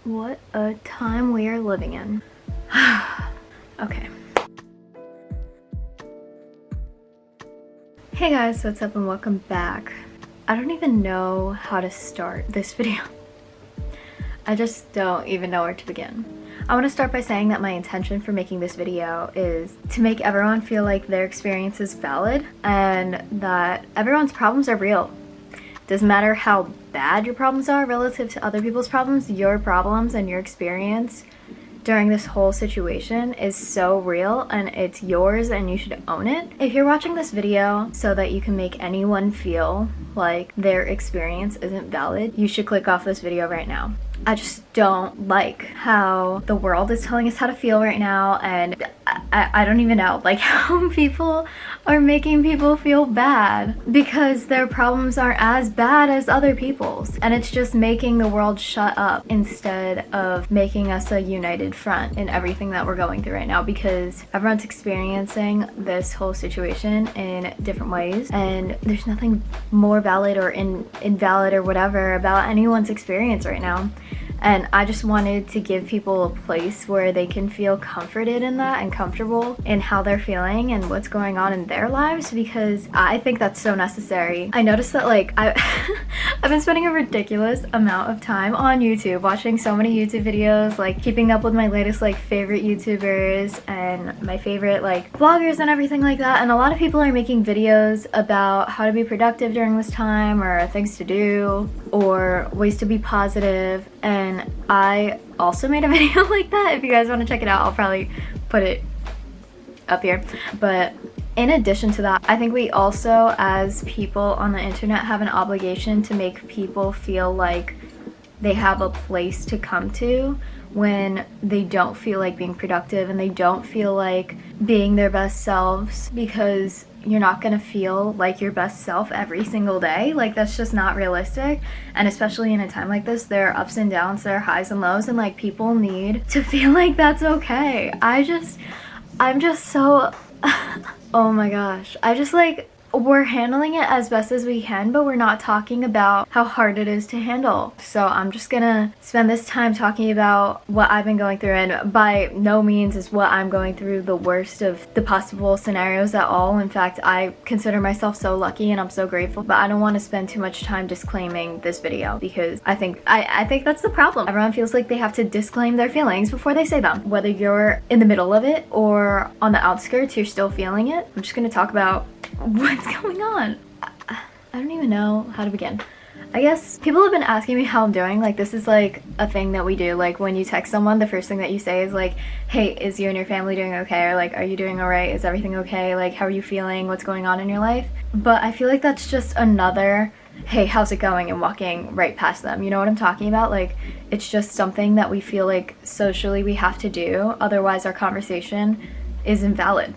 What a time we are living in. Okay. Hey guys, what's up and welcome back. I don't even know how to start this video. I just don't even know where to begin. I want to start by saying that my intention for making this video is to make everyone feel like their experience is valid and that everyone's problems are real. Doesn't matter how bad your problems are relative to other people's problems, your problems and your experience during this whole situation is so real and it's yours and you should own it. If you're watching this video so that you can make anyone feel like their experience isn't valid, you should click off this video right now. I just don't like how the world is telling us how to feel right now, and I don't even know like how people are making people feel bad because their problems aren't as bad as other people's, and it's just making the world shut up instead of making us a united front in everything that we're going through right now, because everyone's experiencing this whole situation in different ways and there's nothing more valid or invalid or whatever about anyone's experience right now. And I just wanted to give people a place where they can feel comforted in that and comfortable in how they're feeling and what's going on in their lives, because I think that's so necessary. I noticed that like I've been spending a ridiculous amount of time on YouTube watching so many YouTube videos, like keeping up with my latest like favorite YouTubers and my favorite like vloggers and everything like that, and a lot of people are making videos about how to be productive during this time or things to do or ways to be positive, and I also made a video like that. If you guys want to check it out, I'll probably put it up here. But in addition to that, I think we also as people on the internet have an obligation to make people feel like they have a place to come to when they don't feel like being productive and they don't feel like being their best selves, because you're not gonna feel like your best self every single day. Like that's just not realistic, and especially in a time like this, there are ups and downs, there are highs and lows, and like people need to feel like that's okay. I'm just so oh my gosh, I just like, we're handling it as best as we can, but we're not talking about how hard it is to handle. So I'm just gonna spend this time talking about what I've been going through, and by no means is what I'm going through the worst of the possible scenarios at all. In fact, I consider myself so lucky and I'm so grateful, but I don't want to spend too much time disclaiming this video because I think that's the problem. Everyone feels like they have to disclaim their feelings before they say them. Whether you're in the middle of it or on the outskirts, you're still feeling it. I'm just gonna talk about what's going on. I don't even know how to begin. I guess people have been asking me how I'm doing. Like this is like a thing that we do. Like when you text someone, the first thing that you say is like, hey, is you and your family doing okay? Or like, are you doing all right? Is everything okay? Like, how are you feeling? What's going on in your life? But I feel like that's just another, hey, how's it going? And walking right past them. You know what I'm talking about? Like it's just something that we feel like socially we have to do. Otherwise our conversation is invalid.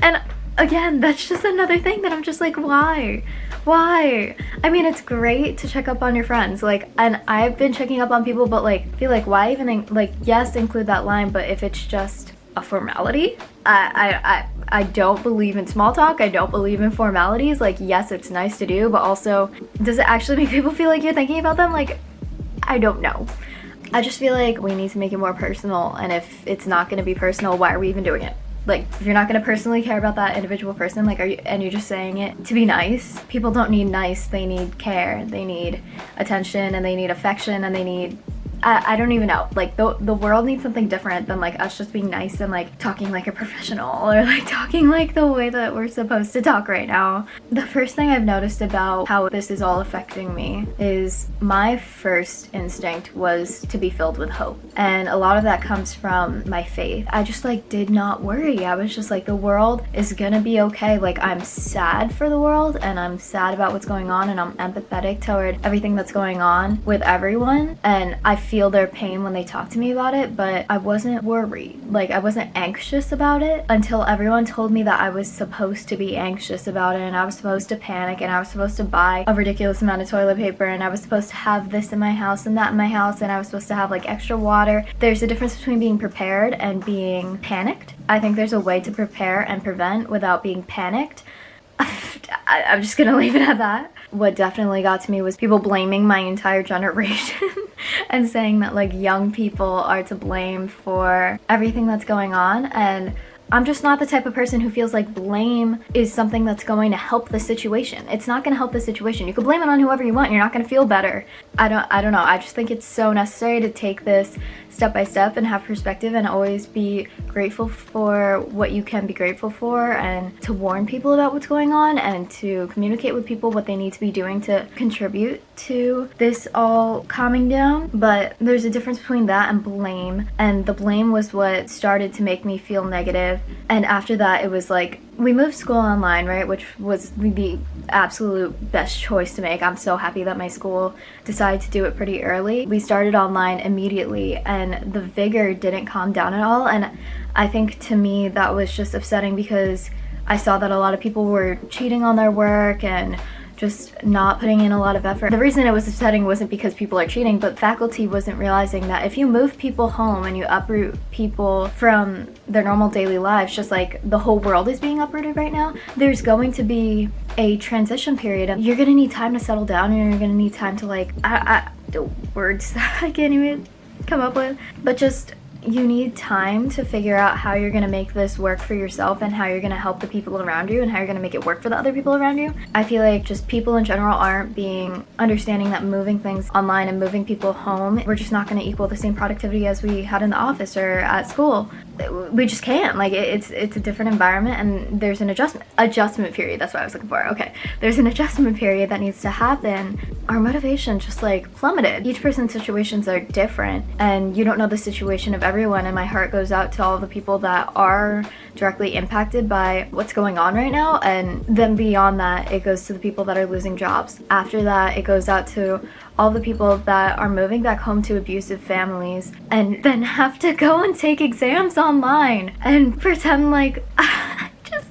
And again, that's just another thing that I'm just like, why? I mean, it's great to check up on your friends, like, and I've been checking up on people, but like, feel like, why even, like, yes, include that line, but if it's just a formality, I don't believe in small talk. I don't believe in formalities. Like, yes, it's nice to do, but also, does it actually make people feel like you're thinking about them? Like, I don't know. I just feel like we need to make it more personal, and if it's not going to be personal, why are we even doing it? Like, if you're not going to personally care about that individual person, like, and you're just saying it to be nice. People don't need nice, they need care, they need attention, and they need affection, and they need, I don't even know. Like, the world needs something different than like us just being nice and like talking like a professional or like talking like the way that we're supposed to talk right now. The first thing I've noticed about how this is all affecting me is my first instinct was to be filled with hope, and a lot of that comes from my faith. I just like did not worry. I was just like, the world is gonna be okay. Like, I'm sad for the world and I'm sad about what's going on, and I'm empathetic toward everything that's going on with everyone, and I feel their pain when they talk to me about it, but I wasn't worried. Like, I wasn't anxious about it until everyone told me that I was supposed to be anxious about it, and I was supposed to panic, and I was supposed to buy a ridiculous amount of toilet paper, and I was supposed to have this in my house and that in my house, and I was supposed to have like extra water. There's a difference between being prepared and being panicked. I think there's a way to prepare and prevent without being panicked. I'm just gonna leave it at that. What definitely got to me was people blaming my entire generation and saying that like young people are to blame for everything that's going on, and I'm just not the type of person who feels like blame is something that's going to help the situation. It's not going to help the situation. You can blame it on whoever you want. You're not going to feel better. I don't know. I just think it's so necessary to take this step by step and have perspective and always be grateful for what you can be grateful for, and to warn people about what's going on and to communicate with people what they need to be doing to contribute to this all calming down. But there's a difference between that and blame, and the blame was what started to make me feel negative. And after that, it was like, we moved school online, right, which was the absolute best choice to make. I'm so happy that my school decided to do it pretty early. We started online immediately, and the vigor didn't calm down at all. And I think to me that was just upsetting because I saw that a lot of people were cheating on their work and just not putting in a lot of effort. The reason it was upsetting wasn't because people are cheating, but faculty wasn't realizing that if you move people home and you uproot people from their normal daily lives, just like the whole world is being uprooted right now, there's going to be a transition period, and you're gonna need time to settle down, and you're gonna need time to like, the words that I can't even come up with, but just you need time to figure out how you're going to make this work for yourself and how you're going to help the people around you and how you're going to make it work for the other people around you. I feel like just people in general aren't being understanding that moving things online and moving people home, we're just not going to equal the same productivity as we had in the office or at school. We just can't. Like it's a different environment, and there's an adjustment period. That's what I was looking for. Okay, there's an adjustment period that needs to happen. Our motivation just like plummeted. Each person's situations are different, and you don't know the situation of everyone, and my heart goes out to all the people that are directly impacted by what's going on right now. And then beyond that, it goes to the people that are losing jobs. After that, it goes out to all the people that are moving back home to abusive families and then have to go and take exams online and pretend like just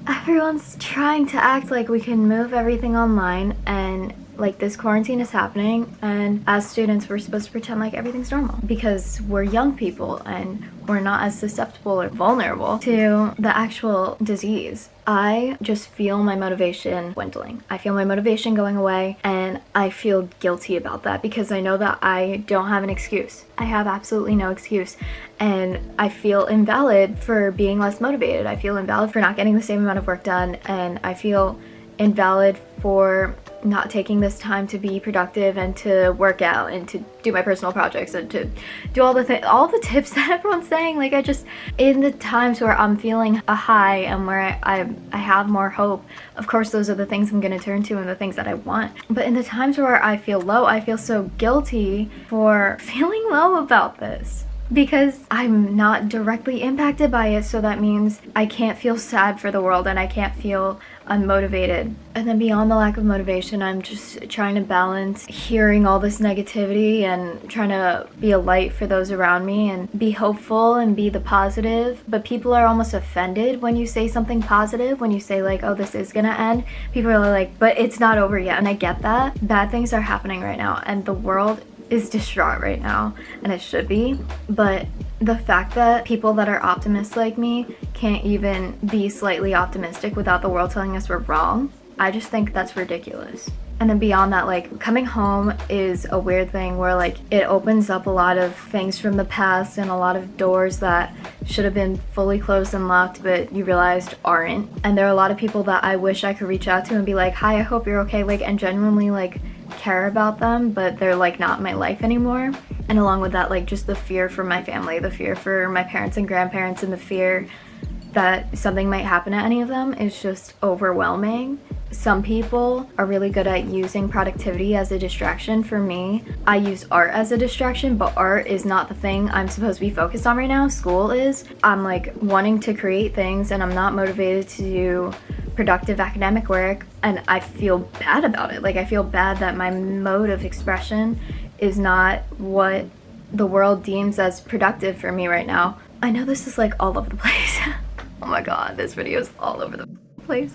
everyone's trying to act like we can move everything online, and like this quarantine is happening, and as students we're supposed to pretend like everything's normal because we're young people and we're not as susceptible or vulnerable to the actual disease. I just feel my motivation dwindling. I feel my motivation going away, and I feel guilty about that because I know that I don't have an excuse. I have absolutely no excuse, and I feel invalid for being less motivated. I feel invalid for not getting the same amount of work done, and I feel invalid for not taking this time to be productive and to work out and to do my personal projects and to do all the tips that everyone's saying. Like I just, in the times where I'm feeling a high and where I have more hope, of course those are the things I'm going to turn to and the things that I want. But in the times where I feel low, I feel so guilty for feeling low about this, because I'm not directly impacted by it, so that means I can't feel sad for the world and I can't feel unmotivated. And then beyond the lack of motivation, I'm just trying to balance hearing all this negativity and trying to be a light for those around me and be hopeful and be the positive. But people are almost offended when you say something positive, when you say like, oh, this is gonna end. People are like, but it's not over yet. And I get that. Bad things are happening right now, and the world is distraught right now, and it should be. But the fact that people that are optimists like me can't even be slightly optimistic without the world telling us we're wrong, I just think that's ridiculous. And then beyond that, like coming home is a weird thing where like it opens up a lot of things from the past and a lot of doors that should have been fully closed and locked but you realized aren't. And there are a lot of people that I wish I could reach out to and be like, hi, I hope you're okay, like, and genuinely like care about them, but they're like not in my life anymore. And along with that, like just the fear for my family, the fear for my parents and grandparents, and the fear that something might happen to any of them is just overwhelming. Some people are really good at using productivity as a distraction. For me, I use art as a distraction, but art is not the thing I'm supposed to be focused on right now. School is. I'm like wanting to create things and I'm not motivated to do productive academic work, and I feel bad about it. Like I feel bad that my mode of expression is not what the world deems as productive for me right now. I know this is like all over the place. Oh my god, this video is all over the place.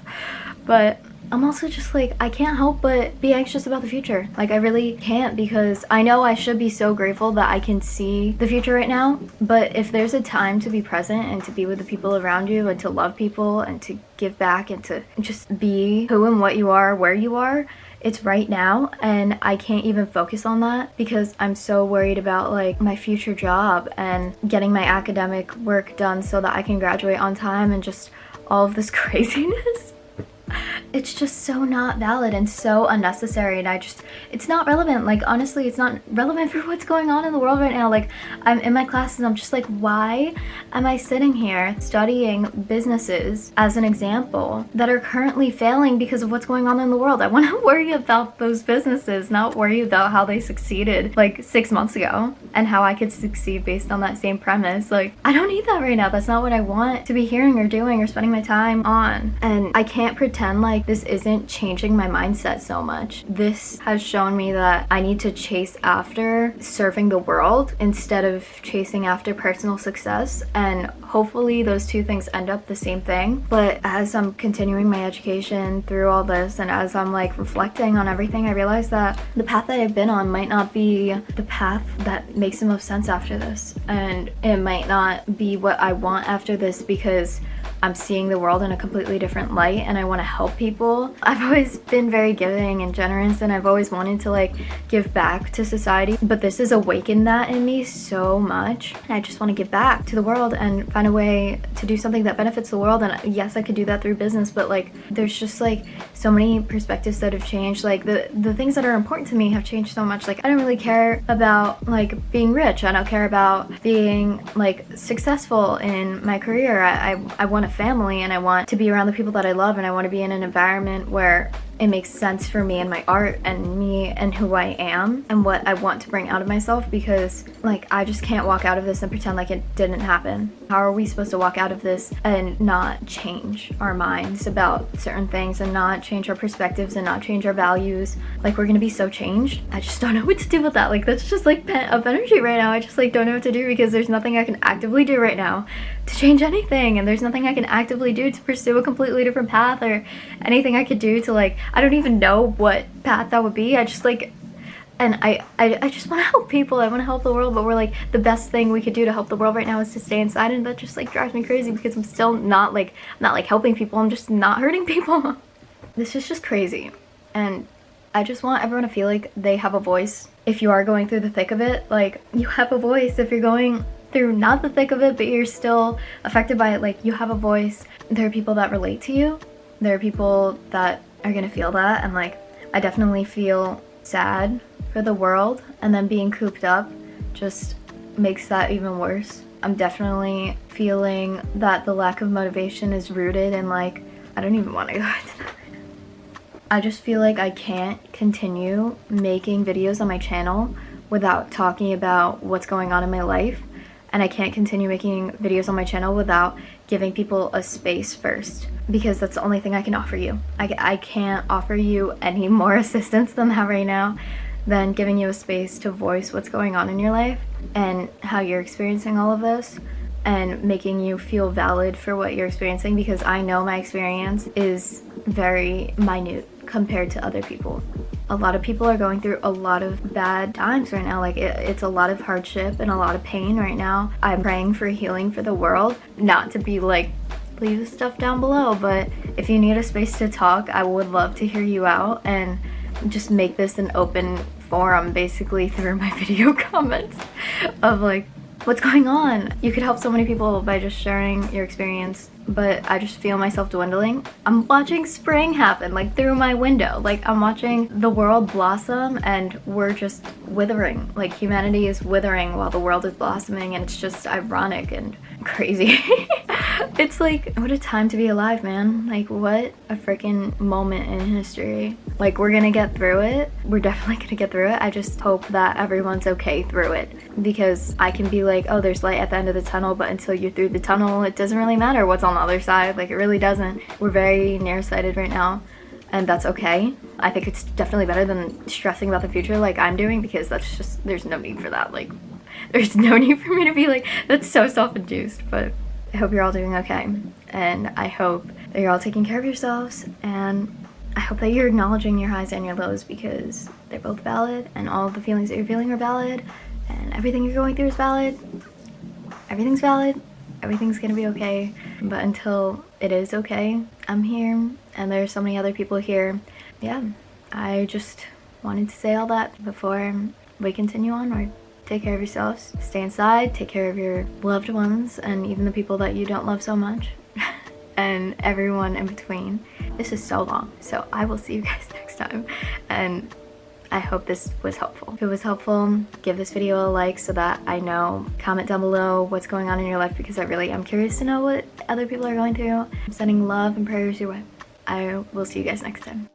But I'm also just like, I can't help but be anxious about the future. Like I really can't, because I know I should be so grateful that I can see the future right now. But if there's a time to be present and to be with the people around you and to love people and to give back and to just be who and what you are, where you are, it's right now, and I can't even focus on that because I'm so worried about like my future job and getting my academic work done so that I can graduate on time and just all of this craziness. It's just so not valid and so unnecessary, and it's not relevant. Like, honestly, it's not relevant for what's going on in the world right now. Like, I'm in my classes, I'm just like, why am I sitting here studying businesses as an example that are currently failing because of what's going on in the world? I want to worry about those businesses, not worry about how they succeeded like 6 months ago and how I could succeed based on that same premise. Like, I don't need that right now. That's not what I want to be hearing or doing or spending my time on. And I can't pretend like this isn't changing my mindset so much. This has shown me that I need to chase after serving the world instead of chasing after personal success, and hopefully those two things end up the same thing. But as I'm continuing my education through all this, and as I'm like reflecting on everything, I realize that the path that I've been on might not be the path that makes the most sense after this, and it might not be what I want after this because I'm seeing the world in a completely different light and I want to help people. I've always been very giving and generous, and I've always wanted to like give back to society, but this has awakened that in me so much. I just want to give back to the world and find a way to do something that benefits the world. And yes, I could do that through business, but like there's just like so many perspectives that have changed. Like the things that are important to me have changed so much. Like, I don't really care about like being rich. I don't care about being like successful in my career. I want a family, and I want to be around the people that I love, and I want to be in an environment where it makes sense for me and my art and me and who I am and what I want to bring out of myself, because like I just can't walk out of this and pretend like it didn't happen. How are we supposed to walk out of this and not change our minds about certain things and not change our perspectives and not change our values? Like, we're gonna be so changed. I just don't know what to do with that. Like, that's just like pent up energy right now. I just like don't know what to do because there's nothing I can actively do right now to change anything, and there's nothing I can actively do to pursue a completely different path or anything I could do to like, I don't even know what path that would be. I just like, and I just want to help people. I want to help the world, but we're like, the best thing we could do to help the world right now is to stay inside, and that just like drives me crazy because I'm still not like helping people. I'm just not hurting people. This is just crazy, and I just want everyone to feel like they have a voice. If you are going through the thick of it, like, you have a voice. If you're going through not the thick of it but you're still affected by it, like, you have a voice. There are people that relate to you. There are people that are gonna feel that, and like, I definitely feel sad for the world, and then being cooped up just makes that even worse. I'm definitely feeling that the lack of motivation is rooted in like, I don't even want to go into that. I just feel like I can't continue making videos on my channel without talking about what's going on in my life, and I can't continue making videos on my channel without giving people a space first, because that's the only thing I can offer you. I can't offer you any more assistance than that right now, than giving you a space to voice what's going on in your life and how you're experiencing all of this, and making you feel valid for what you're experiencing, because I know my experience is very minute compared to other people. A lot of people are going through a lot of bad times right now. Like, it's a lot of hardship and a lot of pain right now. I'm praying for healing for the world, not to be like, leave the stuff down below, but if you need a space to talk, I would love to hear you out and just make this an open forum basically through my video comments of like, what's going on? You could help so many people by just sharing your experience, but I just feel myself dwindling. I'm watching spring happen like through my window. Like, I'm watching the world blossom and we're just withering. Like, humanity is withering while the world is blossoming, and it's just ironic and crazy. It's like, what a time to be alive, man. Like, what a freaking moment in history. Like, we're gonna get through it. We're definitely gonna get through it. I just hope that everyone's okay through it, because I can be like, oh, there's light at the end of the tunnel, but until you're through the tunnel, it doesn't really matter what's on the other side. Like, it really doesn't. We're very nearsighted right now, and that's okay. I think it's definitely better than stressing about the future like I'm doing, because that's just, there's no need for that. Like, there's no need for me to be like, that's so self-induced. But I hope you're all doing okay, and I hope that you're all taking care of yourselves, and I hope that you're acknowledging your highs and your lows, because they're both valid, and all of the feelings that you're feeling are valid, and everything you're going through is valid. Everything's valid. Everything's gonna be okay. But until it is okay, I'm here, and there's so many other people here. Yeah, I just wanted to say all that before we continue onward. Take care of yourselves, stay inside, take care of your loved ones, and even the people that you don't love so much, and everyone in between. This is so long, so I will see you guys next time, and I hope this was helpful. If it was helpful, give this video a like so that I know. Comment down below what's going on in your life, because I really am curious to know what other people are going through. I'm sending love and prayers your way. I will see you guys next time.